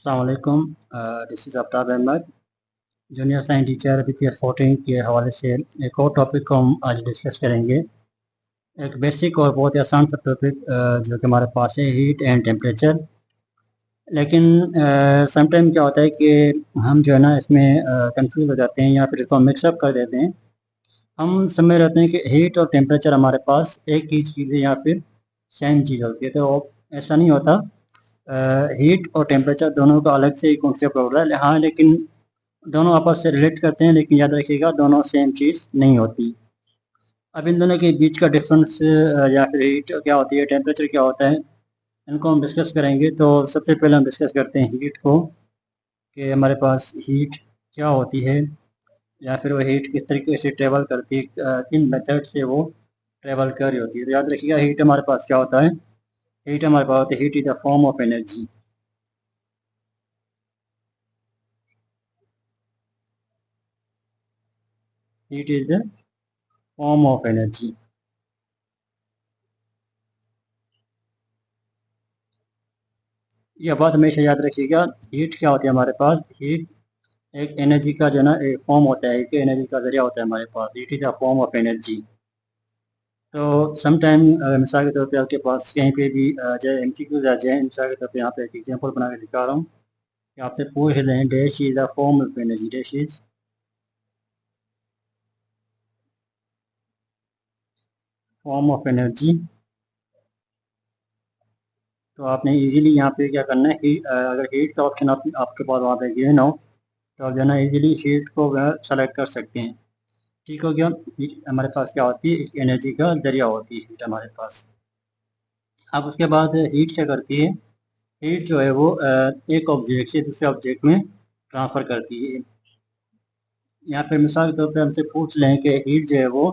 अस्सलाम वालेकुम। This is Aftab Ahmed, junior science teacher BPS 14 के हवाले से एक और टॉपिक को हम आज डिस्कस करेंगे। एक बेसिक और बहुत ही आसान सा टॉपिक जो कि हमारे पास है, हीट एंड टेम्परेचर। लेकिन समटाइम क्या होता है कि हम जो है ना इसमें कंफ्यूज हो जाते हैं या फिर इसको मिक्सअप कर देते हैं। हम समझ रहते हैं कि हीट और टेम्परेचर हमारे पास एक ही चीज़ है या फिर सेम चीज़ होती है, तो ऐसा नहीं होता। हीट और टेम्परेचर दोनों का अलग से ही कॉन्सेप्ट हो रहा है, हाँ, लेकिन दोनों आपस से रिलेट करते हैं, लेकिन याद रखिएगा दोनों सेम चीज़ नहीं होती। अब इन दोनों के बीच का डिफरेंस या फिर हीट क्या होती है, टेम्परेचर क्या होता है, इनको हम डिस्कस करेंगे। तो सबसे पहले हम डिस्कस करते हैं हीट को, कि हमारे पास हीट क्या होती है या फिर वो हीट किस तरीके से ट्रेवल करती है, किन मेथड से वो ट्रेवल कर रही होती है। तो याद रखिएगा हीट हमारे पास क्या होता है। हीट हमारे पास होती है, heat is a form of energy. Heat is the form of energy. यह बात हमेशा याद रखिएगा। हीट क्या होती है हमारे पास, हीट एक एनर्जी का जो है ना एक फॉर्म होता है, एक एनर्जी का जरिया होता है हमारे पास। Heat is a form of energy. तो सम टाइम मिसाल के तौर पे आपके पास कहीं पे भी जो MCQ आ जाए, मिसाल के तौर पे यहाँ पे एक एग्जाम्पल बना के दिखा रहा हूँ कि आपसे पूछ लें, dash is a form of energy, dash is form of energy. तो आपने इजीली यहाँ पे क्या करना है, अगर हीट का ऑप्शन आपके पास वहाँ पे गिवन हो, तो आप जो है ना इजीली हीट को सेलेक्ट कर सकते हैं। ठीक हो गया। हीट हमारे पास क्या होती है, एक एनर्जी का जरिया होती है हीट हमारे पास। अब उसके बाद हीट क्या करती है, हीट जो है वो एक ऑब्जेक्ट से दूसरे ऑब्जेक्ट में ट्रांसफ़र करती है। या फिर मिसाल के तौर पे हमसे पूछ लें कि हीट जो है वो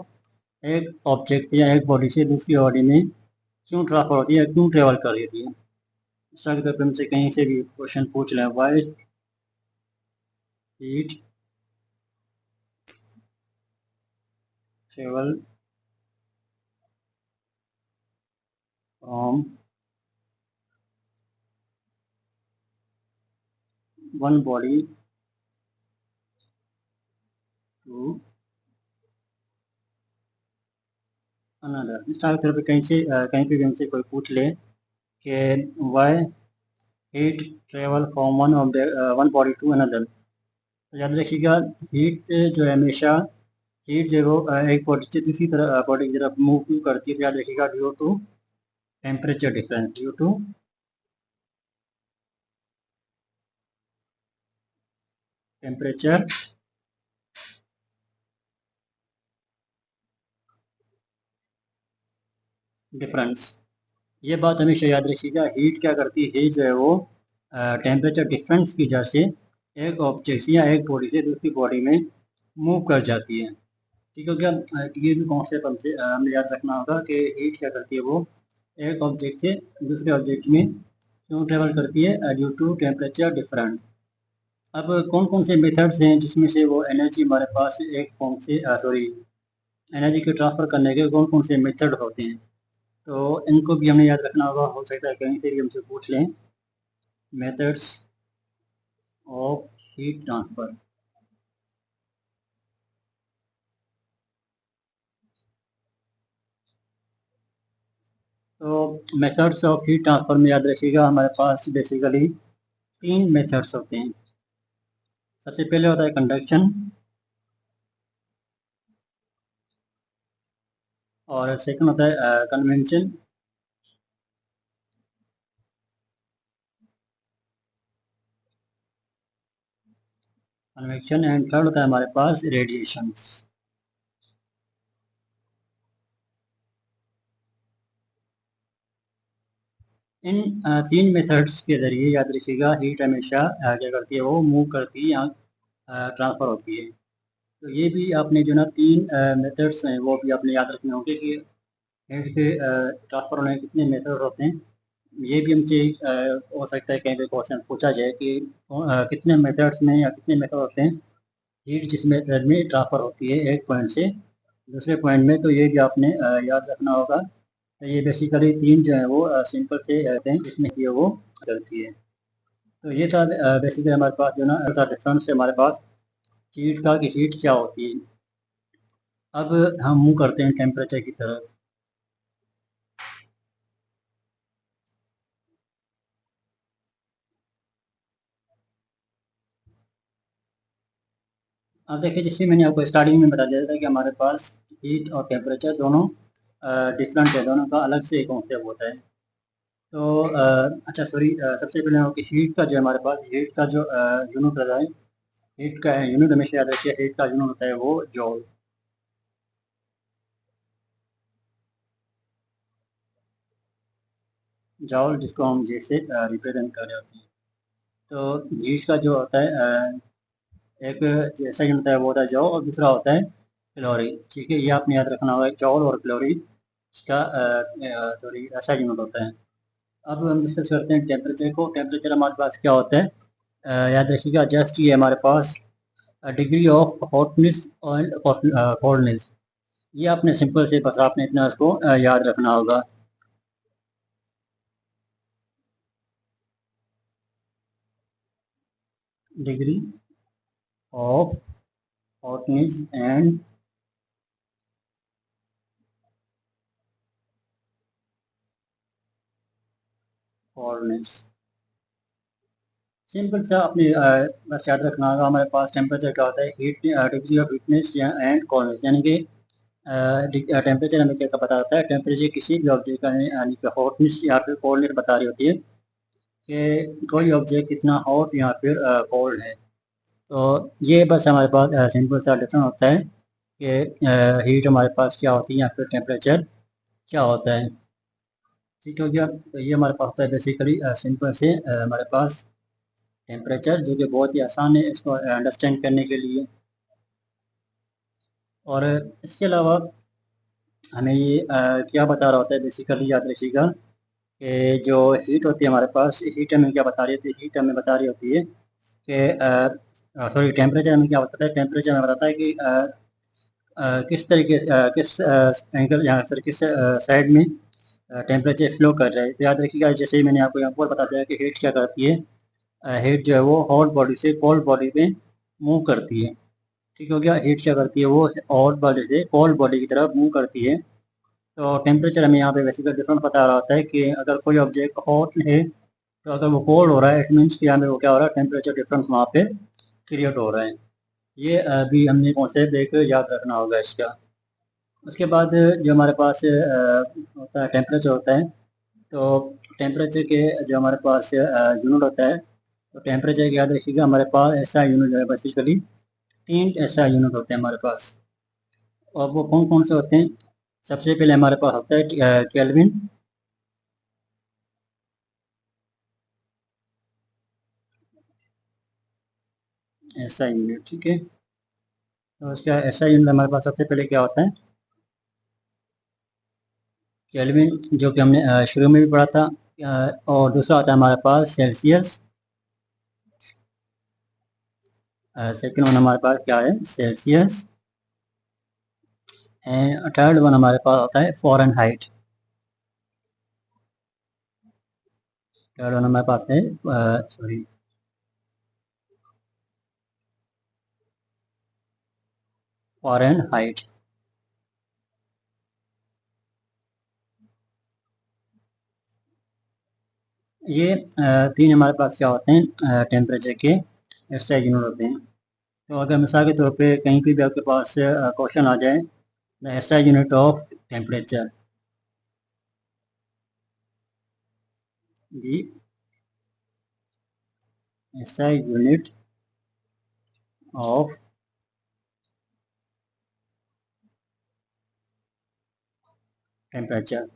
एक ऑब्जेक्ट या एक बॉडी से दूसरी बॉडी में क्यों ट्रांसफ़र होती है, क्यों ट्रेवल कर रही है। मिसाल के तौर पे हमसे कहीं से भी क्वेश्चन पूछ लें, why heat travel from one body to another. मिसाल के तौर पे कहीं पे भी हमसे कोई पूछ ले कि why heat travel from one body to another. तो याद रखिएगा हीट जो है हमेशा, हीट जो है वो एक बॉडी से दूसरी तरह बॉडी की तरफ मूव क्यों करती है, तो याद रखिएगा due to temperature difference, due to temperature difference. ये बात हमेशा याद रखिएगा, हीट क्या करती है, हीट जो है वो टेम्परेचर डिफरेंस की वजह से एक ऑब्जेक्ट या एक बॉडी से दूसरी बॉडी में मूव कर जाती है। ठीक हो गया। ये भी कॉन्सेप्ट हमसे हमें याद रखना होगा कि हीट क्या करती है, वो एक ऑब्जेक्ट से दूसरे ऑब्जेक्ट में क्यों ट्रेवल करती है, ड्यू टू टेम्परेचर डिफरेंस। अब कौन कौन से मेथड्स हैं जिसमें से वो एनर्जी हमारे पास एक फॉर्म से सॉरी एनर्जी को ट्रांसफ़र करने के कौन कौन से मेथड होते हैं, तो इनको भी हमें याद रखना होगा। हो सकता है कहीं से भी हमसे पूछ लें, मेथड्स ऑफ हीट ट्रांसफ़र। तो मेथड्स ऑफ हीट ट्रांसफ़र में याद रखिएगा हमारे पास बेसिकली तीन मेथड्स होते हैं। सबसे पहले होता है कंडक्शन, और सेकंड होता है कन्वेंशन, कन्वेक्शन, एंड थर्ड होता है हमारे पास रेडिएशंस। इन तीन मेथड्स के ज़रिए याद रखिएगा हीट हमेशा क्या करती है, वो मूव करती है या ट्रांसफ़र होती है। तो ये भी आपने जो ना तीन मेथड्स हैं वो भी आपने याद रखने होंगे कि हीट के ट्रांसफ़र होने के कितने मेथड होते हैं। ये भी हमसे हो सकता है कहीं पे क्वेश्चन पूछा जाए कि कितने मेथड्स में या कितने मेथड होते हैं हीट जिस मेथड में ट्रांसफ़र होती है एक पॉइंट से दूसरे पॉइंट में। तो ये भी आपने याद रखना होगा। तो ये बेसिकली तीन जो है वो सिंपल से रहते हैं जिसमें कि वो करती है। तो ये था बेसिकली हमारे पास जो ना था डिफरेंस है हमारे पास हीट का कि हीट क्या होती है। अब हम मूव करते हैं टेम्परेचर की तरफ। अब देखिए, जैसे मैंने आपको स्टार्टिंग में बता दिया था कि हमारे पास हीट और टेम्परेचर दोनों डिफरेंट है, दोनों का अलग से कॉन्सेप्ट होता है। तो अच्छा सॉरी, सबसे पहले आपकी हीट का जो हमारे पास हीट का जो यूनिट होता है, हीट का यूनिट हमेशा याद रखिए, हीट का यूनिट होता है वो जॉल। जॉल जिसको हम जैसे रिप्रेजेंट कर रहे होते हैं। तो हीट का जो होता है एक जैसा यूनिट होता है वो होता है जॉल, और दूसरा होता है कैलोरी। ठीक है, ये आपने याद रखना होगा, जॉल और कैलोरी इसका सॉरी ऐसा यूनिट होता है। अब हम डिस्कस करते हैं टेम्परेचर को। टेम्परेचर हमारे पास क्या होता है, याद रखिएगा, जस्ट ये हमारे पास डिग्री ऑफ हॉटनेस और कोल्डनेस। ये आपने सिंपल से बस आपने इतना इसको याद रखना होगा। Degree of hotness and coldness. Simple सा अपने बस याद रखना होगा, हमारे पास टेम्परेचर क्या होता है, heat degree of heatness and coldness, यानी कि टेम्परेचर हमें क्या पता होता है, टेम्परेचर किसी भी ऑब्जेक्ट का यानी कि हॉटनेस या फिर कोल्डनेस बता रही होती है कि कोई ऑब्जेक्ट कितना हॉट या फिर कोल्ड है। तो ये बस हमारे पास सिंपल सा डिफरेंस होता है कि हीट हमारे पास क्या होती है या फिर टेम्परेचर क्या होता है। ठीक हो गया, तो ये हमारे पास होता है बेसिकली सिंपल से हमारे पास टेम्परेचर, जो कि बहुत ही आसान है इसको अंडरस्टैंड करने के लिए। और इसके अलावा हमें ये क्या बता रहा होता है, बेसिकली याद रखिएगा कि जो हीट होती है हमारे पास, हीट हमें क्या बता रही होती है, हीट हमें बता रही होती है कि सॉरी, टेम्परेचर हमें क्या बताता है, टेम्परेचर हमें बताता है कि किस तरीके किस एंगल या फिर किस साइड में टेम्परेचर फ्लो कर रहा है। तो याद रखिएगा, जैसे ही मैंने आपको यहाँ पर बता दिया कि हीट क्या करती है, हीट जो है वो हॉट बॉडी से कोल्ड बॉडी में मूव करती है। ठीक हो गया, हीट क्या करती है, वो हॉट बॉडी से कोल्ड बॉडी की तरफ मूव करती है। तो टेम्परेचर हमें यहाँ पे बेसिकली डिफरेंट पता रहा होता है कि अगर कोई ऑब्जेक्ट हॉट है तो अगर वो कोल्ड हो रहा है, इट मीन्स कि यहाँ पे वो क्या हो रहा है, टेम्परेचर डिफरेंस वहाँ पे क्रिएट हो रहा है। ये भी हमने कॉन्सेप्ट एक याद रखना होगा इसका। उसके बाद जो हमारे पास होता है टेम्परेचर होता है, तो टेम्परेचर के जो हमारे पास यूनिट होता है, तो टेम्परेचर याद रखिएगा, हमारे पास ऐसा यूनिट जो है बेसिकली तीन ऐसा यूनिट होते हैं हमारे पास। और वो कौन कौन से होते हैं, सबसे पहले हमारे पास होता है केल्विन। ऐसा यूनिट, ठीक है। तो उसका ऐसा यूनिट हमारे पास सबसे पहले क्या होता है, केल्विन, जो कि हमने शुरू में भी पढ़ा था। और दूसरा होता है हमारे पास सेल्सियस। सेकंड वन हमारे पास क्या है, सेल्सियस। एंड थर्ड वन हमारे पास होता है फ़ारेनहाइट। थर्ड वन हमारे पास है सॉरी फ़ारेनहाइट। ये तीन हमारे पास क्या होते हैं, टेम्परेचर के एक्स्ट्रा यूनिट होते हैं। तो अगर मिसाल के तौर पे कहीं पे भी आपके पास क्वेश्चन आ जाए, the extra unit of temperature, जी एक्स्ट्रा यूनिट ऑफ टेम्परेचर।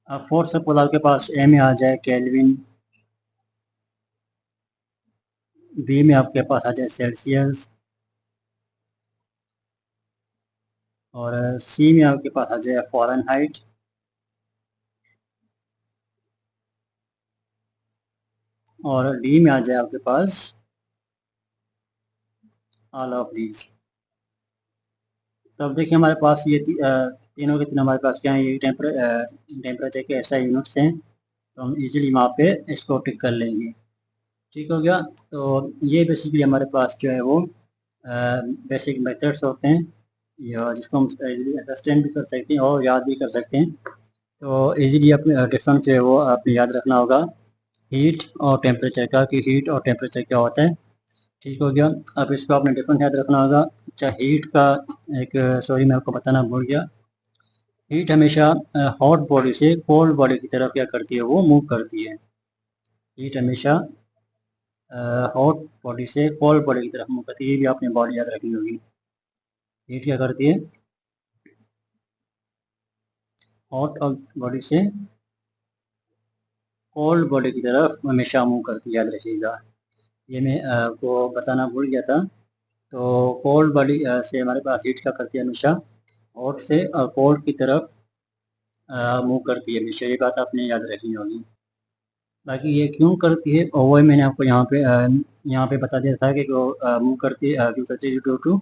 अब फोर्थ सपोज आपके पास ए में आ जाए केल्विन, बी में आपके पास आ जाए सेल्सियस, और सी में आपके पास आ जाए फ़ारेनहाइट, और डी में आ जाए आपके पास ऑल ऑफ दीज। तो अब देखिए हमारे पास ये तीनों के तीनों हमारे पास क्या है, ये टेम्परेचर के ऐसा यूनिट्स हैं, तो हम इजीली वहाँ पे इसको टिक कर लेंगे। ठीक हो गया। तो ये बेसिकली हमारे पास जो है वो बेसिक मेथड्स होते हैं, या जिसको हम अंडरस्टैंड भी कर सकते हैं और याद भी कर सकते हैं। तो इजीली अपने डिफरेंस जो है वो आपने याद रखना होगा हीट और टेम्परेचर का, कि हीट और टेम्परेचर क्या होता है। ठीक हो गया। अब इसको आपने डिफरेंस याद रखना होगा। अच्छा, हीट का एक सॉरी मैं आपको बताना भूल गया। हीट हमेशा हॉट बॉडी से कोल्ड बॉडी की तरफ क्या करती है, वो मूव करती है। हीट हमेशा हॉट बॉडी से कोल्ड बॉडी की तरफ मूव करती है, ये भी आपने बॉडी याद रखनी होगी। हीट क्या करती है, हॉट बॉडी से कोल्ड बॉडी की तरफ हमेशा मूव करती है, याद रखिएगा। ये मैं आपको बताना भूल गया था। तो कोल्ड बॉडी से हमारे पास हीट क्या करती है, हमेशा हॉट से कोल्ड की तरफ मूव करती है हमेशा, ये बात आपने याद रखनी होगी। बाकी ये क्यों करती है, और वही मैंने आपको यहाँ पे बता दिया था कि जो मूव करती है क्यों करती है, ड्यू टू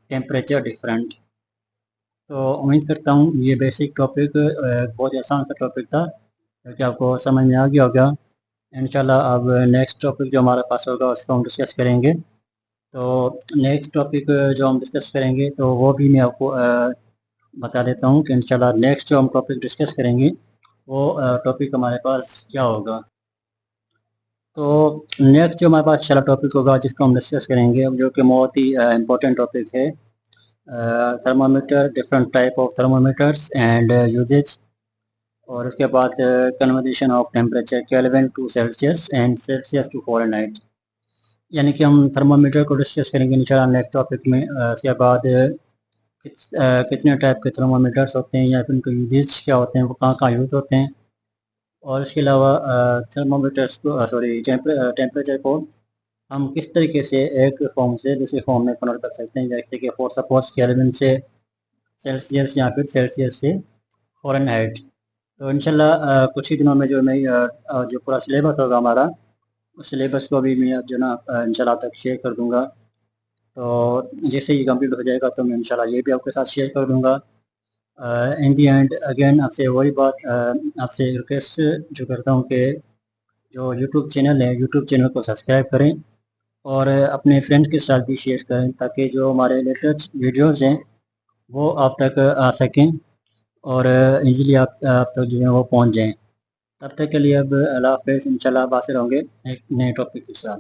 टेम्परेचर डिफरेंट। तो उम्मीद करता हूँ ये बेसिक टॉपिक बहुत ही आसान सा टॉपिक था, क्योंकि आपको समझ में आ गया होगा। इंशाल्लाह अब नेक्स्ट टॉपिक जो हमारे पास होगा उसको हम डिस्कस करेंगे। तो नेक्स्ट टॉपिक जो हम डिस्कस करेंगे तो वो भी मैं आपको बता देता हूँ कि इंशाल्लाह नेक्स्ट जो हम टॉपिक डिस्कस करेंगे वो टॉपिक हमारे पास क्या होगा। तो नेक्स्ट जो हमारे पास चला टॉपिक होगा जिसको हम डिस्कस करेंगे, जो कि बहुत ही इम्पोर्टेंट टॉपिक है, thermometer, different type of thermometers and usages. और उसके बाद conversion of temperature Kelvin to Celsius and Celsius to Fahrenheit. यानी कि हम थर्मामीटर को डिस्कस करेंगे इंशाल्लाह नेक्स्ट टॉपिक में। उसके बाद कितने टाइप के थर्मामीटर्स होते हैं या फिर उनके यूजेज क्या होते हैं, वो कहाँ कहाँ यूज़ होते हैं। और इसके अलावा थर्मामीटर्स को सॉरी टेम्परेचर को हम किस तरीके से एक फॉर्म से दूसरे फॉर्म में कन्वर्ट कर सकते हैं, जैसे कि फॉर सपोज केल्विन से सेल्सियस या फिर सेल्सियस से फ़ारेनहाइट। तो इंशाल्लाह कुछ ही दिनों में जो मैं जो पूरा सिलेबस होगा हमारा, उस सिलेबस को भी मैं जो ना इंशाल्लाह तक शेयर कर दूँगा। तो जैसे ही कंप्लीट हो जाएगा तो मैं इंशाल्लाह ये भी आपके साथ शेयर कर दूँगा। इन दी एंड अगेन आपसे वही बात आपसे रिक्वेस्ट जो करता हूँ कि जो यूट्यूब चैनल है, यूट्यूब चैनल को सब्सक्राइब करें और अपने फ्रेंड के साथ भी शेयर करें, ताकि जो हमारे लेटेस्ट वीडियोज़ हैं वो आप तक आ सकें और ईज़िली आप तक जो है वो पहुँच जाएँ। तब तक के लिए अब अल्लाह हाफ़िज़, इंशाल्लाह बात से रहोगे एक नए टॉपिक के साथ।